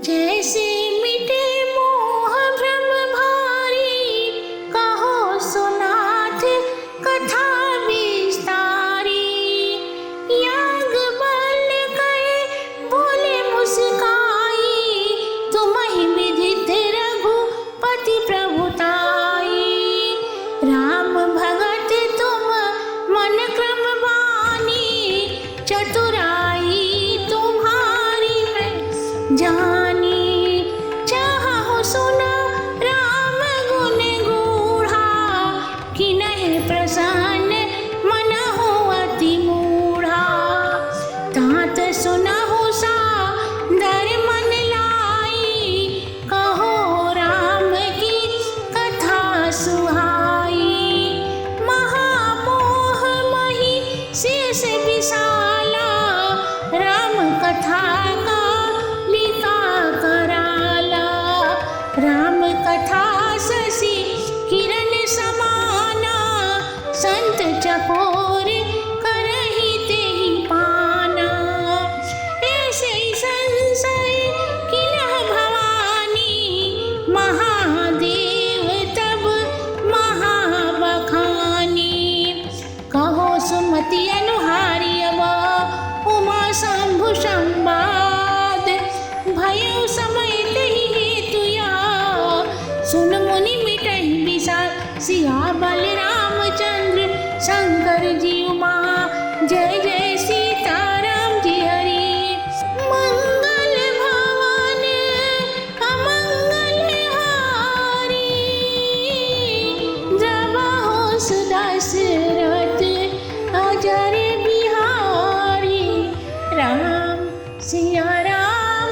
जैसे मिटे मोह भ्रम भारी, कहो सुनाथ कथा विस्तारी। याग बल कहे बोले मुस्काई, तुम्हि विदित रघुपति प्रभुताई। राम भगत तुम मन क्रम बानी, चतुराई तुम्हारी मैं जानी। चाहु सुना राम गुण गूढ़ा, किन्हि प्रसन्न मन हो अति मूढ़ा। तात सुनहु सादर मन लाई, कहो राम की कथा सुहाई। महामोह मही शेष विशाला, राम कथा का लिखा कराला। राम कथा शशि किरण समाना, संत चकोर करहि तेहि पाना। ऐसे संशय किन्ह भवानी, महादेव तब महाबखानी। कहो सुमति अनुहारी अब उमा शंभु संवाद, भयो समय तहि हेतु या, सुन मुनि मिटहि विषाद। सिया बल रामचंद्र शंकर जी उमा, जय जय सीताराम जी हरि। मंगल भवन अमंगल हारी, द्रवहु सुदशरथ अजर बिहारी। राम सिया राम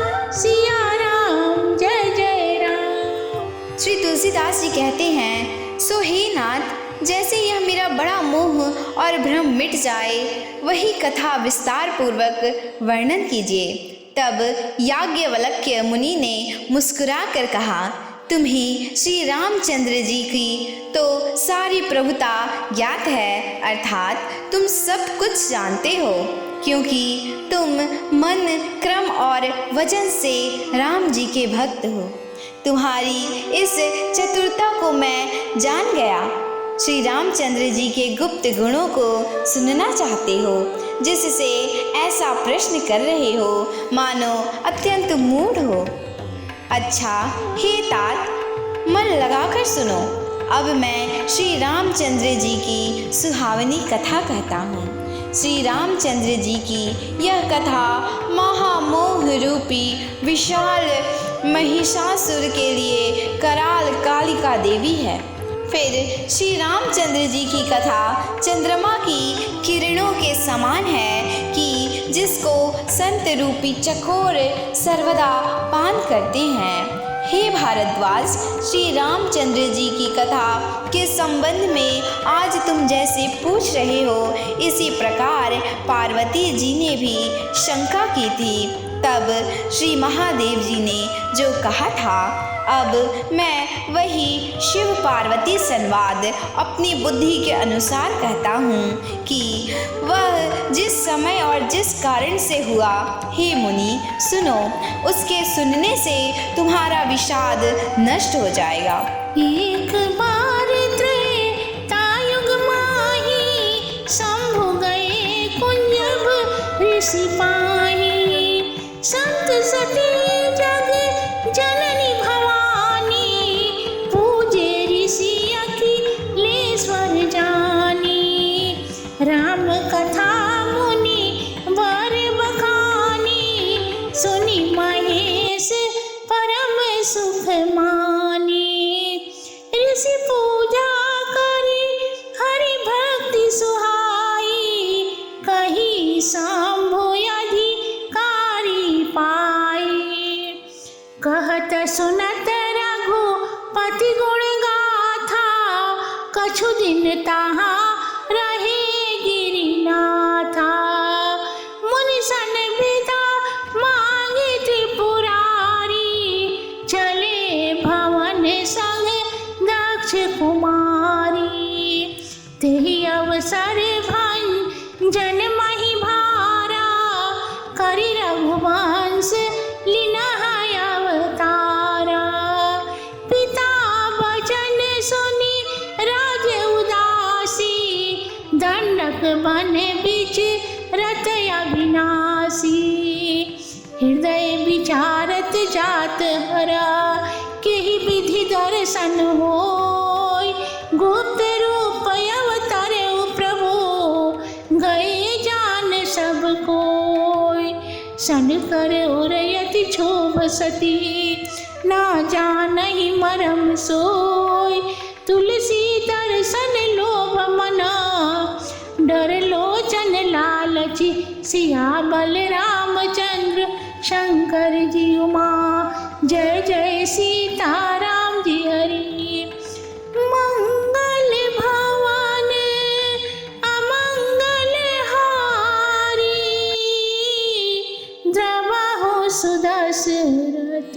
जय जय राम। श्री तुलसीदास जी कहते हैं, सो हे नाथ, जैसे यह मेरा बड़ा मोह और भ्रम मिट जाए, वही कथा विस्तार पूर्वक वर्णन कीजिए। तब याज्ञवल्क्य मुनि ने मुस्कुरा कर कहा, तुम्हें श्री रामचंद्र जी की तो सारी प्रभुता ज्ञात है, अर्थात तुम सब कुछ जानते हो, क्योंकि तुम मन क्रम और वचन से राम जी के भक्त हो। तुम्हारी इस चतुरता को मैं जान गया। श्री रामचंद्र जी के गुप्त गुणों को सुनना चाहते हो, जिससे ऐसा प्रश्न कर रहे हो मानो अत्यंत मूढ़ हो। अच्छा हे तात, मन लगाकर सुनो। अब मैं श्री रामचंद्र जी की सुहावनी कथा कहता हूँ। श्री रामचंद्र जी की यह कथा महामोह रूपी विशाल महिषासुर के लिए कराल कालिका देवी है। फिर श्री रामचंद्र जी की कथा चंद्रमा की किरणों के समान है कि जिसको संत रूपी चकोर सर्वदा पान करते हैं। हे भारद्वाज, श्री रामचंद्र जी की कथा के संबंध में आज तुम जैसे पूछ रहे हो, इसी प्रकार पार्वती जी ने भी शंका की थी। तब श्री महादेव जी ने जो कहा था, अब मैं वही शिव पार्वती संवाद अपनी बुद्धि के अनुसार कहता हूँ कि वह जिस समय और जिस कारण से हुआ, हे मुनि सुनो, उसके सुनने से तुम्हारा विषाद नष्ट हो जाएगा। एक बार त्रेतायुग माही, शंभु गए कुंजभ ऋषि पाही। संत सती जग जननी भवानी, पूजे ऋषि अखिलेश्वर जानी। राम कथा मुनि वर बखानी, सुनी महेश परम सुख मानी। ऋषि पूजा करी हरि भक्ति सुहाई, कही शंभु अधिकारी पाई। कहत सुनत रघुपति गुण गाथा, कछु दिन तहाँ रहे गिरिनाथा। मुनि सन विदा मांगे त्रिपुरारी, चले भवन संग दक्ष कुमारी। तेहि अवसर भंजन मही भारा, करि रघुवंश लीना जात हरा, केहि विधि दर्शन होय, गुप्त रूप अवतारे प्रभु, गए जान सब कोय। सन कर उरयति क्षोभ सती, ना जानहि मरम सोय, तुलसी दर्शन लोभ मना, डर लोचन लालची, सिया बलरामचंद्र शंकर जी उमा, जय जय सीताराम जी हरि। मंगल भवन अमंगल हारी, द्रवहु सुदशरथ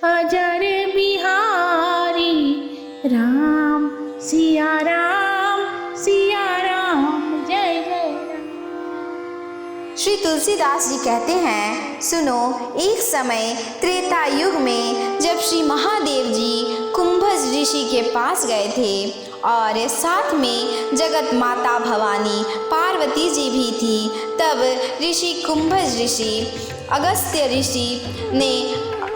अजर बिहारी, राम सिया राम जय जय राम। श्री तुलसीदास जी कहते हैं, सुनो, एक समय त्रेता युग में जब श्री महादेव जी कुंभज ऋषि के पास गए थे और साथ में जगत माता भवानी पार्वती जी भी थी, तब ऋषि कुंभज ऋषि अगस्त्य ऋषि ने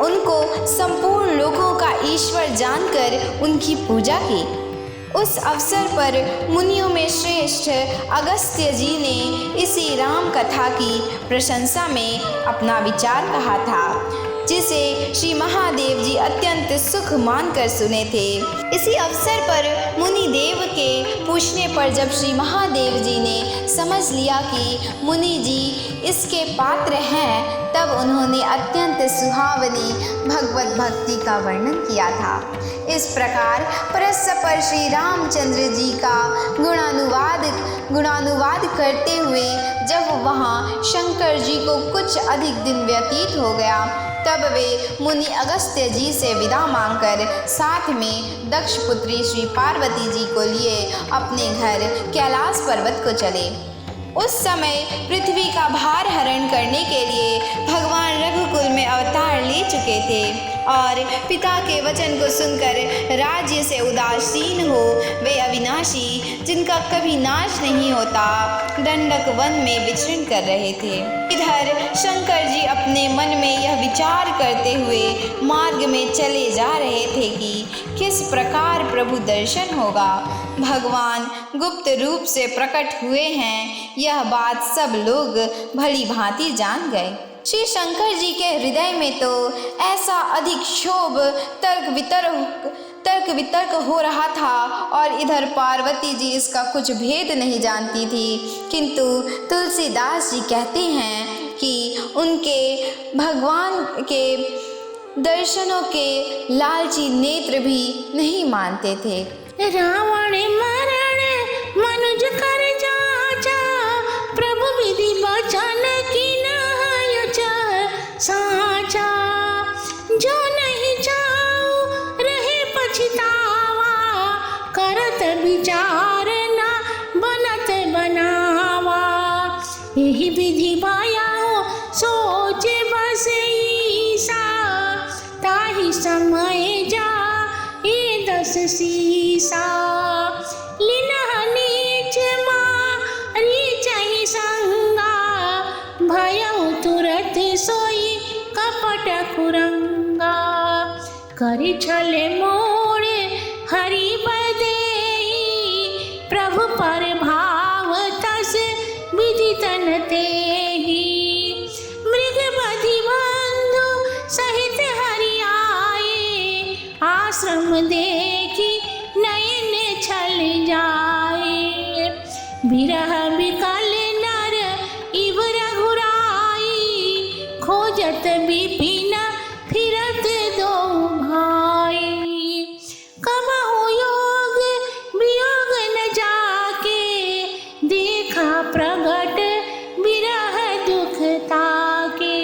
उनको संपूर्ण लोगों का ईश्वर जानकर उनकी पूजा की। उस अवसर पर मुनियों में श्रेष्ठ अगस्त्य जी ने इसी राम कथा की प्रशंसा में अपना विचार कहा था, जिसे श्री महादेव जी अत्यंत सुख मानकर सुने थे। इसी अवसर पर मुनि देव के पूछने पर जब श्री महादेव जी ने समझ लिया कि मुनि जी इसके पात्र हैं, तब उन्होंने अत्यंत सुहावनी भगवत भक्ति का वर्णन किया था। इस प्रकार परस्पर श्री रामचंद्र जी का गुणानुवाद करते हुए जब वहाँ शंकर जी को कुछ अधिक दिन व्यतीत हो गया, तब वे मुनि अगस्त्य जी से विदा मांगकर साथ में दक्ष पुत्री श्री पार्वती जी को लिए अपने घर कैलाश पर्वत को चले। उस समय पृथ्वी का भार हरण करने के लिए भगवान रघुकुल में अवतार ले चुके थे और पिता के वचन को सुनकर राज्य से उदासीन हो वे अविनाशी, जिनका कभी नाश नहीं होता, दंडक वन में विचरण कर रहे थे। इधर शंकर जी अपने मन में यह विचार करते हुए मार्ग में चले जा रहे थे कि किस प्रकार प्रभु दर्शन होगा। भगवान गुप्त रूप से प्रकट हुए हैं, यह बात सब लोग भली भांति जान गए। श्री शंकर जी के हृदय में तो ऐसा अधिक क्षोभ तर्क वितर्क हो रहा था और इधर पार्वती जी इसका कुछ भेद नहीं जानती थी, किंतु तुलसीदास जी कहते हैं कि उनके भगवान के दर्शनों के लालची नेत्र भी नहीं मानते थे। रावण मरण मनुज कर जाचा, प्रभु विधि वचन की साचा, जो नहीं जाओ रहे पछतावा, करत विचार ना बनत बनावा, यही विधि माया सोचे बस ईसा, ताही समय जा ये दस सीसा, लिना नीच मारी चाही संगा, भयउ तुरत सोई कपट कुरंगा, करि छले मोड़ हरि बदेई, प्रभु पर भाव तस विधि तन तेहि, मृग बधि बंधु सहित हरि आए, आश्रम देखी नयन छल जाए, बिरह विकल नर इव रघुराई, खोजत विपिन फिरत दो भाई, कबहु योग वियोग न जाके, देखा प्रगट विरह दुख ताके,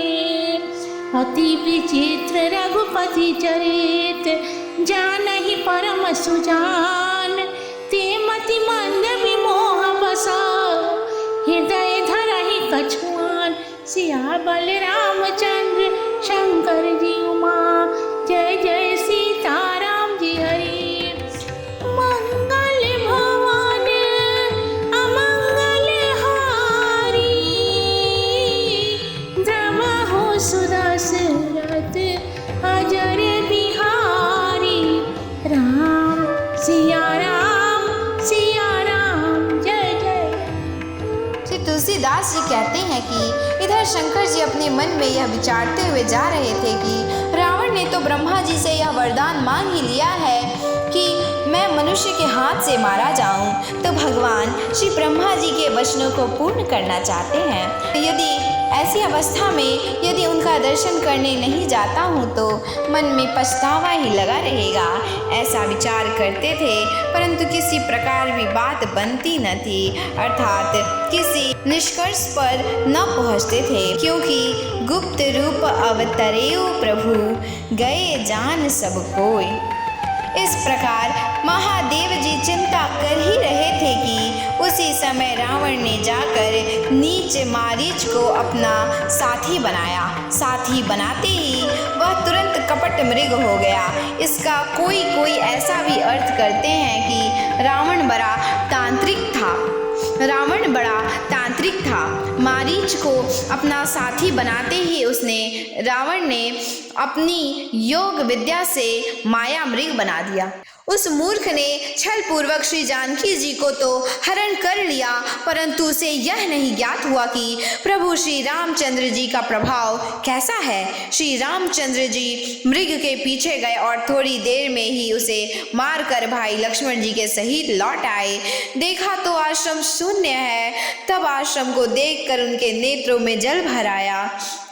अति विचित्र रघुपति चरित, जानहि परम सुजान, ते मति मंद विमोह बसा, हृदय धरहि कछुआन, सिया बलरामचंद्र शंकर जी उमा, जय जय सीताराम जी हरि। मंगल भवन अमंगल हारी, द्रवहु सुदशरथ हैं कि इधर शंकर जी अपने मन में यह विचारते हुए जा रहे थे कि रावण ने तो ब्रह्मा जी से यह वरदान मांग ही लिया है कि मैं मनुष्य के हाथ से मारा जाऊं, तो भगवान श्री ब्रह्मा जी के वचनों को पूर्ण करना चाहते हैं। यदि ऐसी अवस्था में यदि उनका दर्शन करने नहीं जाता हूँ तो मन में पछतावा ही लगा रहेगा, ऐसा विचार करते थे। परंतु किसी प्रकार भी बात बनती न थी, अर्थात किसी निष्कर्ष पर न पहुँचते थे, क्योंकि गुप्त रूप अवतरेउ प्रभु गए जान सब कोई। इस प्रकार महादेव जी चिंता कर ही रहे थे कि उसी समय रावण ने जाकर नीच मारीच को अपना साथी बनाया। साथी बनाते ही वह तुरंत कपट मृग हो गया। इसका कोई ऐसा भी अर्थ करते हैं कि रावण बड़ा तांत्रिक था। मारीच को अपना साथी बनाते ही रावण ने अपनी योग विद्या से माया मृग बना दिया। उस मूर्ख ने छल पूर्वक श्री जानकी जी को तो हरण कर लिया, परंतु उसे यह नहीं ज्ञात हुआ कि प्रभु श्री रामचंद्र जी का प्रभाव कैसा है। श्री रामचंद्र जी मृग के पीछे गए और थोड़ी देर में ही उसे मारकर भाई लक्ष्मण जी के सहित लौट आए। देखा तो आश्रम शून्य है। तब आश्रम को देखकर उनके नेत्रों में जल भर आया।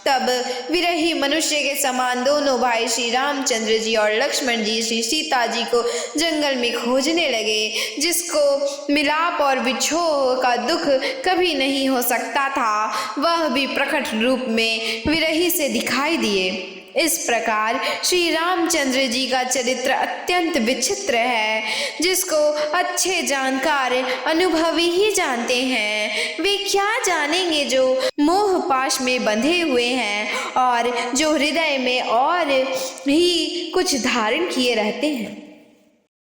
तब विरही मनुष्य के समान दोनों भाई श्री रामचंद्र जी और लक्ष्मण जी श्री सीता जी को जंगल में खोजने लगे। जिसको मिलाप और विछोह का दुख कभी नहीं हो सकता था, वह भी प्रकट रूप में विरही से दिखाई दिए। इस प्रकार श्री रामचंद्र जी का चरित्र अत्यंत विचित्र है, जिसको अच्छे जानकार अनुभवी ही जानते हैं। वे क्या जानेंगे जो मोह पाश में बंधे हुए हैं और जो हृदय में और ही कुछ धारण किए रहते हैं।